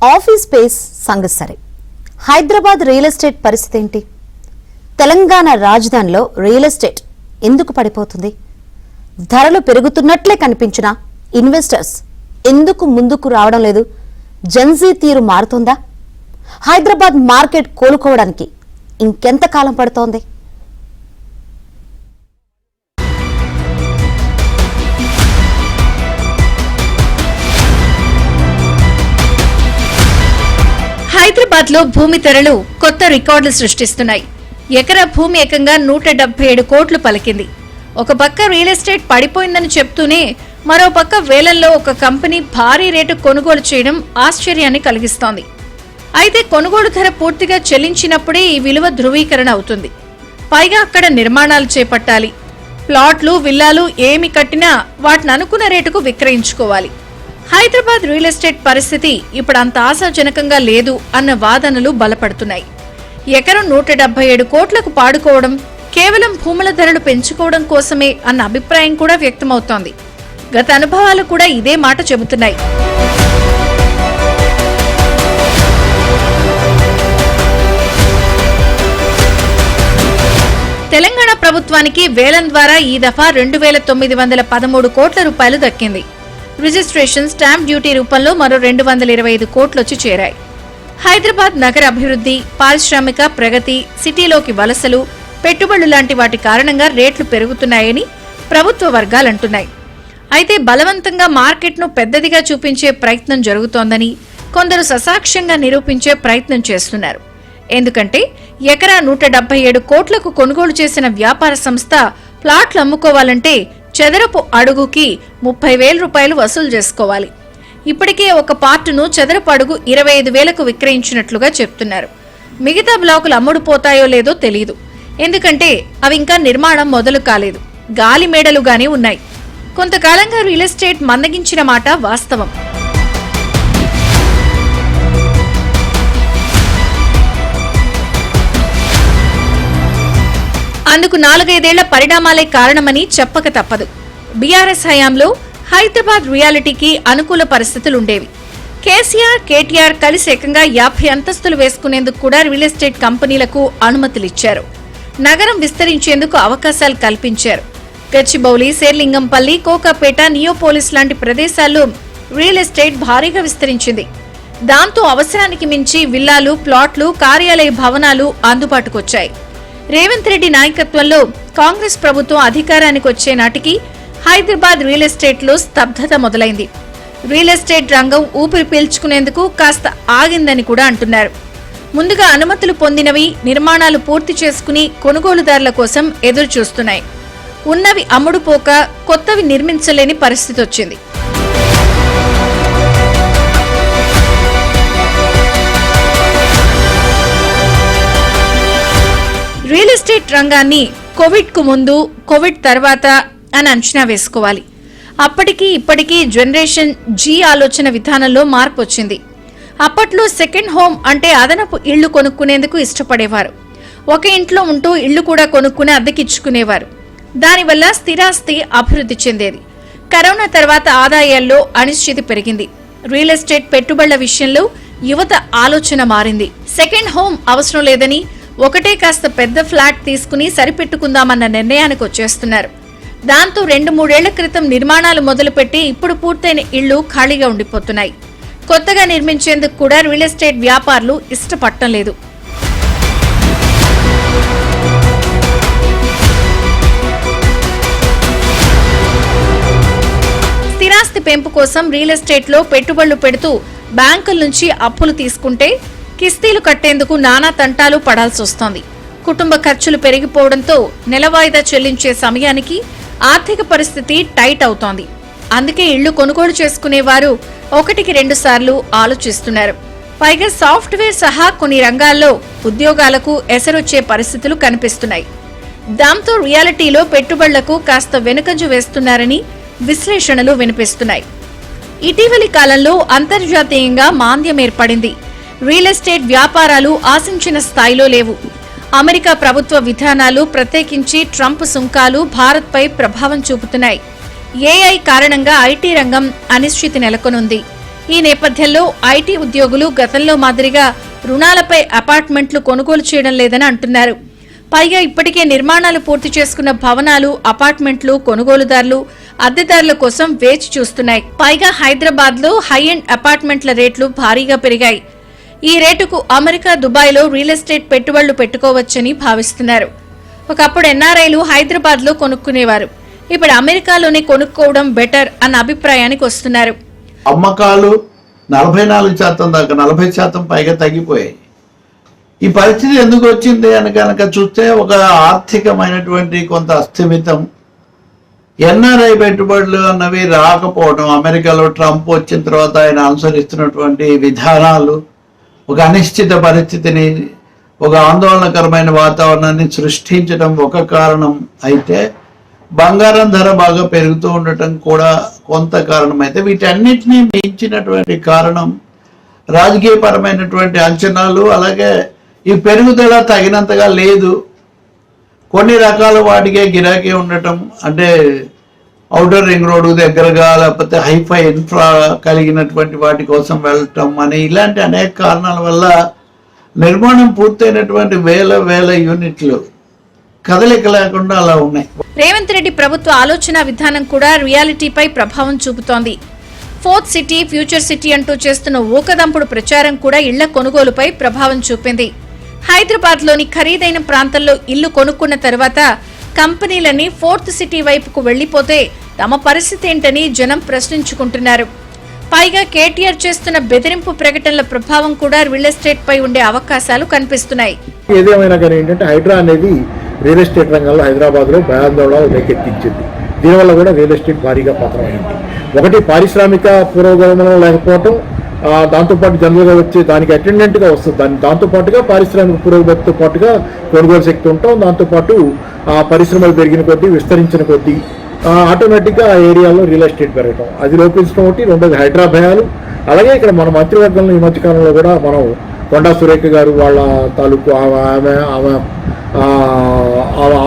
Office space సంగతి సరే, Hyderabad real estate పరిస్థితి ఏంటి? తెలంగాణ రాజధానిలో రియల్ ఎస్టేట్ ఎందుకు పడిపోతుంది? ధరలు పెరుగుతున్నట్లే కనిపించినా ఇన్వెస్టర్స్ ఎందుకు ముందుకు రావడం లేదు? జెన్జీ తీరు మారుతుందా? హైదరాబాద్ మార్కెట్ కోలుకోవడానికి ఇంకెంత కాలం పడుతోంది? హైదరాబాద్ లో భూమి ధరలు కొత్త రికార్డులు సృష్టిస్తున్నాయి. ఎకరా భూమి ఏకంగా 177 కోట్లు పలికింది. ఒక పక్క రియల్ ఎస్టేట్ పడిపోయిందని చెప్తూనే మరో పక్క వేలంలో ఒక కంపెనీ భారీ రేటు కొనుగోలు చేయడం ఆశ్చర్యాన్ని కలిగిస్తోంది. అయితే కొనుగోలు ధర పూర్తిగా చెల్లించినప్పుడే ఈ విలువ ధృవీకరణ అవుతుంది. పైగా అక్కడ నిర్మాణాలు చేపట్టాలి. ప్లాట్లు, విల్లాలు ఏమి కట్టినా వాటిని అనుకున్న రేటుకు విక్రయించుకోవాలి. హైదరాబాద్ రియల్ ఎస్టేట్ పరిస్థితి ఇప్పుడు అంత ఆశాజనకంగా లేదు అన్న వాదనలు బలపడుతున్నాయి. ఎకరం 177 కోట్లకు పాడుకోవడం కేవలం భూముల ధరలు పెంచుకోవడం కోసమే అన్న అభిప్రాయం కూడా వ్యక్తమవుతోంది. గత అనుభవాలు కూడా ఇదే మాట చెబుతున్నాయి. తెలంగాణ ప్రభుత్వానికి వేలం ద్వారా ఈ దఫా 2,913 కోట్ల రూపాయలు దక్కింది. రిజిస్ట్రేషన్, స్టాంప్ డ్యూటీ రూపంలో మరో 225 కోట్లొచ్చి చేరాయి. హైదరాబాద్ నగర అభివృద్ధి, పారిశ్రామిక ప్రగతి, సిటీలోకి వలసలు, పెట్టుబడులు లాంటి వాటి కారణంగా రేట్లు పెరుగుతున్నాయని ప్రభుత్వ వర్గాలంటున్నాయి. అయితే బలవంతంగా మార్కెట్ను పెద్దదిగా చూపించే ప్రయత్నం జరుగుతోందని కొందరు ససాక్ష్యంగా నిరూపించే ప్రయత్నం చేస్తున్నారు. ఎందుకంటే ఎకరా 177 కోట్లకు కొనుగోలు చేసిన వ్యాపార సంస్థ ప్లాట్లు అమ్ముకోవాలంటే చదరపు అడుగుకి 30,000 రూపాయలు వసూలు చేసుకోవాలి. ఇప్పటికే ఒక పార్టును చదరపు అడుగు 25,000కు విక్రయించినట్లుగా చెప్తున్నారు. మిగతా బ్లాకులు అమ్ముడుపోతాయో లేదో తెలియదు. ఎందుకంటే అవి ఇంకా నిర్మాణం మొదలు కాలేదు, గాలి మేడలుగానే ఉన్నాయి. కొంతకాలంగా రియల్ ఎస్టేట్ మందగించిన మాట వాస్తవం. అందుకు 4-5 ఏళ్ల పరిణామాలే కారణమని చెప్పక తప్పదు. బీఆర్ఎస్ హయాంలో హైదరాబాద్ రియాలిటీకి అనుకూల పరిస్థితులుండేవి. కేసీఆర్, కేటీఆర్ కలిసి ఏకంగా 50 అంతస్తులు వేసుకునేందుకు కూడా రియల్ ఎస్టేట్ కంపెనీలకు అనుమతులిచ్చారు. నగరం విస్తరించేందుకు అవకాశాలు కల్పించారు. గచ్చిబౌలి, శేర్లింగంపల్లి, కోకాపేట, నియోపోలిస్ లాంటి ప్రదేశాల్లో రియల్ ఎస్టేట్ భారీగా విస్తరించింది. దాంతో అవసరానికి మించి విల్లాలు, ప్లాట్లు, కార్యాలయ భవనాలు అందుబాటుకొచ్చాయి. రేవంత్ రెడ్డి నాయకత్వంలో కాంగ్రెస్ ప్రభుత్వం అధికారానికి వచ్చే నాటికి హైదరాబాద్ రియల్ ఎస్టేట్ లో స్తబ్దత మొదలైంది. రియల్ ఎస్టేట్ రంగం ఊపిరి పీల్చుకునేందుకు కాస్త ఆగిందని కూడా అంటున్నారు. ముందుగా అనుమతులు పొందినవి నిర్మాణాలు పూర్తి చేసుకుని కొనుగోలుదారుల కోసం ఎదురు చూస్తున్నాయి. ఉన్నవి అమ్ముడుపోక కొత్తవి నిర్మించలేని పరిస్థితి వచ్చింది. రియల్ ఎస్టేట్ రంగాన్ని కోవిడ్ కు ముందు, కోవిడ్ తర్వాత అని అంచనా వేసుకోవాలి. అప్పటికి ఇప్పటికీ జనరేషన్ జీ ఆలోచన విధానంలో మార్పు వచ్చింది. అప్పట్లో సెకండ్ హోమ్ అంటే అదనపు ఇళ్లు కొనుక్కునేందుకు ఇష్టపడేవారు. ఒక ఇంట్లో ఉంటూ ఇళ్లు కూడా కొనుక్కుని అద్దెకిచ్చుకునేవారు. దానివల్ల స్థిరాస్తి అభివృద్ధి చెందేది. కరోనా తర్వాత ఆదాయాల్లో అనిశ్చితి పెరిగింది. రియల్ ఎస్టేట్ పెట్టుబడుల విషయంలో యువత ఆలోచన మారింది. సెకండ్ హోమ్ అవసరం లేదని ఒకటే కాస్త పెద్ద ఫ్లాట్ తీసుకుని సరిపెట్టుకుందామన్న నిర్ణయానికి వచ్చేస్తున్నారు. దాంతో 2-3 ఏళ్ల క్రితం నిర్మాణాలు మొదలుపెట్టి ఇప్పుడు పూర్తయిన ఇళ్లు ఖాళీగా ఉండిపోతున్నాయి. కొత్తగా నిర్మించేందుకు కూడా రియల్ ఎస్టేట్ వ్యాపారులు ఇష్టపడటం లేదు. స్థిరాస్తి పెంపు కోసం రియల్ ఎస్టేట్ లో పెట్టుబడులు పెడుతూ బ్యాంకుల నుంచి అప్పులు తీసుకుంటే కిస్తీలు కట్టేందుకు నానా తంటాలు పడాల్సి వస్తోంది. కుటుంబ ఖర్చులు పెరిగిపోవడంతో నెలవాయిదా చెల్లించే సమయానికి ఆర్థిక పరిస్థితి టైట్ అవుతోంది. అందుకే ఇళ్లు కొనుగోలు చేసుకునేవారు 1-2 సార్లు ఆలోచిస్తున్నారు. పైగా సాఫ్ట్వేర్ సహా కొన్ని రంగాల్లో ఉద్యోగాలకు ఎసరొచ్చే పరిస్థితులు కనిపిస్తున్నాయి. దాంతో రియాలిటీలో పెట్టుబడులకు కాస్త వెనుకంజ వేస్తున్నారని విశ్లేషణలు వినిపిస్తున్నాయి. ఇటీవలి కాలంలో అంతర్జాతీయంగా మాంద్యం ఏర్పడింది. రియల్ ఎస్టేట్ వ్యాపారాలు ఆశించిన స్థాయిలో లేవు. అమెరికా ప్రభుత్వ విధానాలు, ప్రత్యేకించి ట్రంప్ సుంకాలు భారత్పై ప్రభావం చూపుతున్నాయి. ఏఐ కారణంగా ఐటీ రంగం అనిశ్చితి నెలకొనుంది. ఈ నేపథ్యంలో ఐటీ ఉద్యోగులు గతంలో మాదిరిగా రుణాలపై అపార్ట్మెంట్లు కొనుగోలు చేయడం లేదని అంటున్నారు. పైగా ఇప్పటికే నిర్మాణాలు పూర్తి చేసుకున్న భవనాలు, అపార్ట్మెంట్లు కొనుగోలుదారులు, అద్దెదారుల కోసం వేచి చూస్తున్నాయి. పైగా హైదరాబాద్ లో హై ఎండ్ అపార్ట్మెంట్ల రేట్లు భారీగా పెరిగాయి. ఈ రేటుకు అమెరికా, దుబాయ్లో రియల్ ఎస్టేట్ పెట్టుబడులు పెట్టుకోవచ్చని భావిస్తున్నారు. ఒకప్పుడు ఎన్ఆర్ఐలు హైదరాబాద్ లో కొనుక్కునేవారు. ఇప్పుడు అమెరికాలోనే కొనుక్కోవడం బెటర్ అన్న అభిప్రాయానికి వస్తున్నారు. అమ్మకాలు 44% దాకా 40% పైగా తగ్గిపోయాయి. ఈ పరిస్థితి ఎందుకు వచ్చింది అని కనుక చూస్తే ఒక ఆర్థికమైనటువంటి కొంత అస్థిమితం, ఎన్ఆర్ఐ పెట్టుబడులు అన్నవి రాకపోవడం, అమెరికాలో ట్రంప్ వచ్చిన తర్వాత ఆయన అనుసరిస్తున్నటువంటి విధానాలు ఒక అనిశ్చిత పరిస్థితిని, ఒక ఆందోళనకరమైన వాతావరణాన్ని సృష్టించడం ఒక కారణం అయితే, బంగారం ధర బాగా పెరుగుతూ ఉండటం కూడా కొంత కారణం అయితే, వీటన్నిటినీ మించినటువంటి కారణం రాజకీయపరమైనటువంటి అంచనాలు. అలాగే ఈ పెరుగుదల తగినంతగా లేదు. కొన్ని రకాల వాటికే గిరాకీ ఉండటం, అంటే ఔటర్ రింగ్ రోడ్డు దగ్గరగా లేకపోతే హైఫై ఇన్ఫ్రా కలిగినటువంటి వాటి కోసం వెళ్ళటం అని, ఇలాంటి అనేక కారణాల వల్ల నిర్మాణం పూర్తయినటువంటి వేల యూనిట్లు కదలిక లేకుండా అలా ఉన్నాయి. రేవంత్ రెడ్డి ప్రభుత్వ ఆలోచన విధానం కూడా రియాలిటీపై ప్రభావం చూపుతోంది. ఫోర్త్ సిటీ, ఫ్యూచర్ సిటీ అంటూ చేస్తున్న ఊకదంపుడు ప్రచారం కూడా ఇళ్ల కొనుగోలుపై ప్రభావం చూపింది. హైదరాబాద్ లోని ఖరీదైన ప్రాంతాల్లో ఇల్లు కొనుక్కున్న తర్వాత కంపెనీలన్నీ ఫోర్త్ సిటీ వైపుకు వెళ్లిపోతే తమ పరిస్థితి ఏంటని జనం ప్రశ్నించుకుంటున్నారు. పైగా కేటీఆర్ చేస్తున్న బెదిరింపు ప్రకటనల ప్రభావం కూడా రియల్ ఎస్టేట్ పై ఉండే అవకాశాలు కనిపిస్తున్నాయి. ఏదేమైనా కానీ ఏంటంటే హైడ్రా అనేది రియల్ ఎస్టేట్ రంగంలో హైదరాబాద్ లో భయాందోళన రేకెత్తించింది. దీనివల్ల కూడా రియల్ ఎస్టేట్ భారీగా పతనమైంది. ఒకటి, పారిశ్రామిక పురోగమనం లేకపోవటం, దాంతోపాటు జనరల్గా వచ్చే దానికి అటెండెంట్గా వస్తుంది. దాంతోపాటుగా పారిశ్రామిక పురోగతితో పాటుగా కొనుగోలు శక్తి ఉంటాం. దాంతోపాటు పరిశ్రమలు పెరిగిన కొద్దీ, విస్తరించిన కొద్దీ ఆటోమేటిక్గా ఆ ఏరియాలో రియల్ ఎస్టేట్ పెరగటం, అది లోపించడం ఒకటి. రెండోది హైడ్రా భయాలు. అలాగే ఇక్కడ మన మంత్రివర్గంలో ఈ మధ్యకాలంలో కూడా మనం కొండా సురేఖ గారు వాళ్ళ తాలూకు ఆమె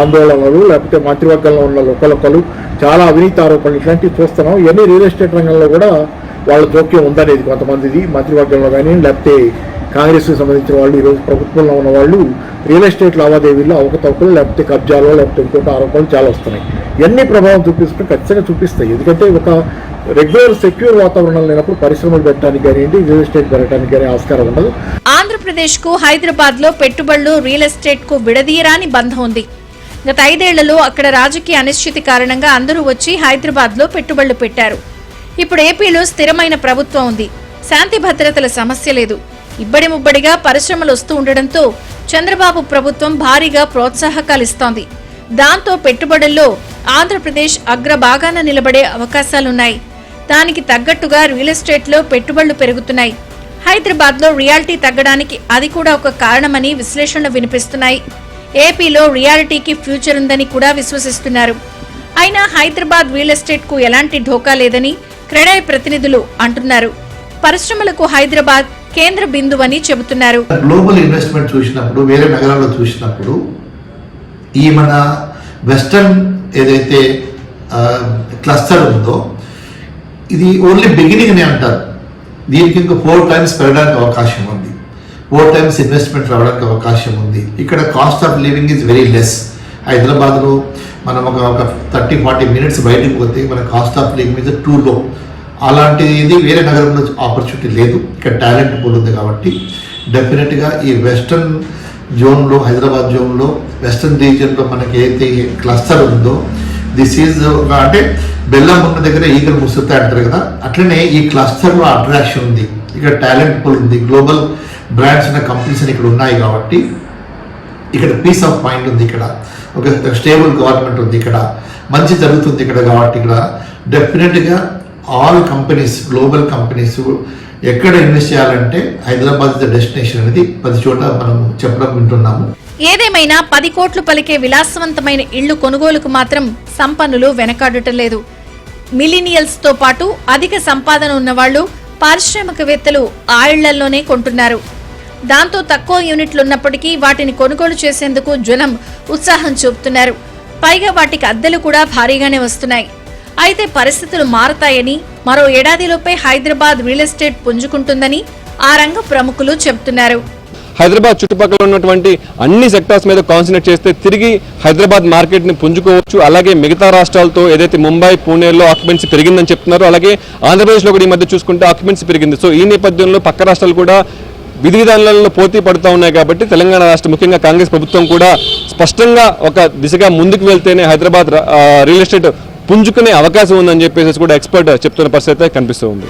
ఆందోళనలు, లేకపోతే మంత్రివర్గంలో ఉన్న ఒకళ్ళు చాలా అవినీతి ఆరోపణలు ఇట్లాంటివి చూస్తున్నాం. ఇవన్నీ రియల్ ఎస్టేట్ రంగంలో కూడా వాళ్ళ జోక్యం ఉందనేది కొంతమందిది మంత్రివర్గంలో కానీ, లేకపోతే కాంగ్రెస్కి సంబంధించిన వాళ్ళు, ఈరోజు ప్రభుత్వంలో ఉన్న వాళ్ళు రియల్ ఎస్టేట్ లావాదేవీల్లో అవకతవకలు, లేకపోతే కబ్జాలు, లేకపోతే ఇంకోటి ఆరోపణలు చాలా వస్తున్నాయి. ఇవన్నీ ప్రభావం చూపిస్తుంటే ఖచ్చితంగా చూపిస్తాయి. ఎందుకంటే ఒక రెగ్యులర్ సెక్యూర్ వాతావరణం లేనప్పుడు పరిశ్రమలు పెట్టడానికి కానీ, రియల్ ఎస్టేట్ పెరగడానికి కానీ ఆస్కారం ఉండదు. ఆంధ్రప్రదేశ్ కు హైదరాబాద్ లో పెట్టుబడులు, రియల్ ఎస్టేట్ కు విడదీయరాని బంధం ఉంది. గత 5 ఏళ్లలో అక్కడ రాజకీయ అనిశ్చితి కారణంగా అందరూ వచ్చి హైదరాబాద్ లో పెట్టుబడులు పెట్టారు. ఇప్పుడు ఏపీలో స్థిరమైన ప్రభుత్వం ఉంది. శాంతి భద్రతల సమస్య లేదు. ఇబ్బడి ముబ్బడిగా పరిశ్రమలు వస్తూ ఉండడంతో చంద్రబాబు ప్రభుత్వం భారీగా ప్రోత్సాహకాలు ఇస్తోంది. దాంతో పెట్టుబడుల్లో ఆంధ్రప్రదేశ్ అగ్రభాగాన నిలబడే అవకాశాలున్నాయి. దానికి తగ్గట్టుగా రియల్ ఎస్టేట్ లో పెట్టుబడులు పెరుగుతున్నాయి. హైదరాబాద్ లో రియాలిటీ తగ్గడానికి అది కూడా ఒక కారణమని విశ్లేషణలు వినిపిస్తున్నాయి. ఏపీలో రియాలిటీకి ఫ్యూచర్ ఉందని కూడా విశ్వసిస్తున్నారు. అయినా హైదరాబాద్ రియల్ ఎస్టేట్ కు ఎలాంటి ఢోకా లేదని క్రెడాయ్ ప్రతినిధులు అంటున్నారు. పరిశ్రమలకు హైదరాబాద్ కేంద్ర బిందువని చెబుతున్నారు. గ్లోబల్ ఇన్వెస్ట్మెంట్ చూసినప్పుడు, వేరే నగరాల్లో చూసినప్పుడు, ఈ మన వెస్టర్న్ ఏదైతే క్లస్టర్ ఉందో ఇది ఓన్లీ బిగినింగ్ అని అంటారు. దీనికి ఇంకా 4 times పెరగడానికి అవకాశం ఉంది. 4 times ఇన్వెస్ట్మెంట్ రావడానికి అవకాశం ఉంది. ఇక్కడ cost of living is very less. హైదరాబాద్లో మనం ఒక 30-40 minutes బయటకు పోతే మన cost of living is two లో. అలాంటిది వేరే నగరంలో ఆపర్చునిటీ లేదు. ఇక్కడ టాలెంట్ పూల్ ఉంది కాబట్టి డెఫినెట్గా ఈ వెస్టర్న్ జోన్లో, హైదరాబాద్ జోన్లో, వెస్టర్న్ రీజియన్లో మనకి ఏదైతే క్లస్టర్ ఉందో, దిస్ ఈజ్ అంటే బెల్లం ఉన్న దగ్గర ఈగలు ముసుగుతాయి అంటారు కదా, అట్లనే ఈ క్లస్టర్లో అట్రాక్షన్ ఉంది. ఇక్కడ టాలెంట్ పూల్ ఉంది. గ్లోబల్ బ్రాండ్స్ ఉన్న కంపెనీస్ అని ఇక్కడ ఉన్నాయి కాబట్టి ఇక్కడ పీస్ ఆఫ్ మైండ్ ఉంది. ఇక్కడ ఒక స్టేబుల్ గవర్నమెంట్ ఉంది. ఇక్కడ మంచి జరుగుతుంది ఇక్కడ కాబట్టి ఇక్కడ డెఫినెట్గా ఆల్ కంపెనీస్, గ్లోబల్ కంపెనీస్ ఎక్కడ ఇన్వెస్ట్ చేయాలంటే హైదరాబాద్ ద డెస్టినేషన్ అనేది 10 చోట్ల మనం చెప్పడం వింటున్నాము. ఏదేమైనా 10 కోట్లు పలికే విలాసవంతమైన ఇళ్లు కొనుగోలుకు మాత్రం సంపన్నులు వెనకాడటం లేదు. మిలీనియల్స్ తో పాటు అధిక సంపాదన ఉన్నవాళ్లు, పారిశ్రామికవేత్తలు ఆ ఇళ్లలోనే కొంటున్నారు. దాంతో తక్కువ యూనిట్లున్నప్పటికీ వాటిని కొనుగోలు చేసేందుకు జనం ఉత్సాహం చూపుతున్నారు. పైగా వాటికి అద్దెలు కూడా భారీగానే వస్తున్నాయి. అయితే పరిస్థితులు మారతాయని, మరో ఏడాదిలోపే హైదరాబాద్ రియల్ ఎస్టేట్ పుంజుకుంటుందని ఆ రంగ ప్రముఖులు చెబుతున్నారు. హైదరాబాద్ చుట్టుపక్కల ఉన్నటువంటి అన్ని సెక్టార్స్ మీద కాన్సన్ట్రేట్ చేస్తే తిరిగి హైదరాబాద్ మార్కెట్ని పుంజుకోవచ్చు. అలాగే మిగతా రాష్ట్రాలతో ఏదైతే ముంబై, పూణేలో ఆక్యుపెన్సీ పెరిగిందని చెప్తున్నారు, అలాగే ఆంధ్రప్రదేశ్లో కూడా ఈ మధ్య చూసుకుంటే ఆక్యుపెన్సీ పెరిగింది. సో ఈ నేపథ్యంలో పక్క రాష్ట్రాలు కూడా విధి విధానాలలో పోటీ పడుతూ ఉన్నాయి కాబట్టి తెలంగాణ రాష్ట్రం, ముఖ్యంగా కాంగ్రెస్ ప్రభుత్వం కూడా స్పష్టంగా ఒక దిశగా ముందుకు వెళ్తేనే హైదరాబాద్ రియల్ ఎస్టేట్ పుంజుకునే అవకాశం ఉందని చెప్పేసి కూడా ఎక్స్పర్ట్ చెప్తున్న పరిస్థితి అయితే కనిపిస్తూ ఉంది.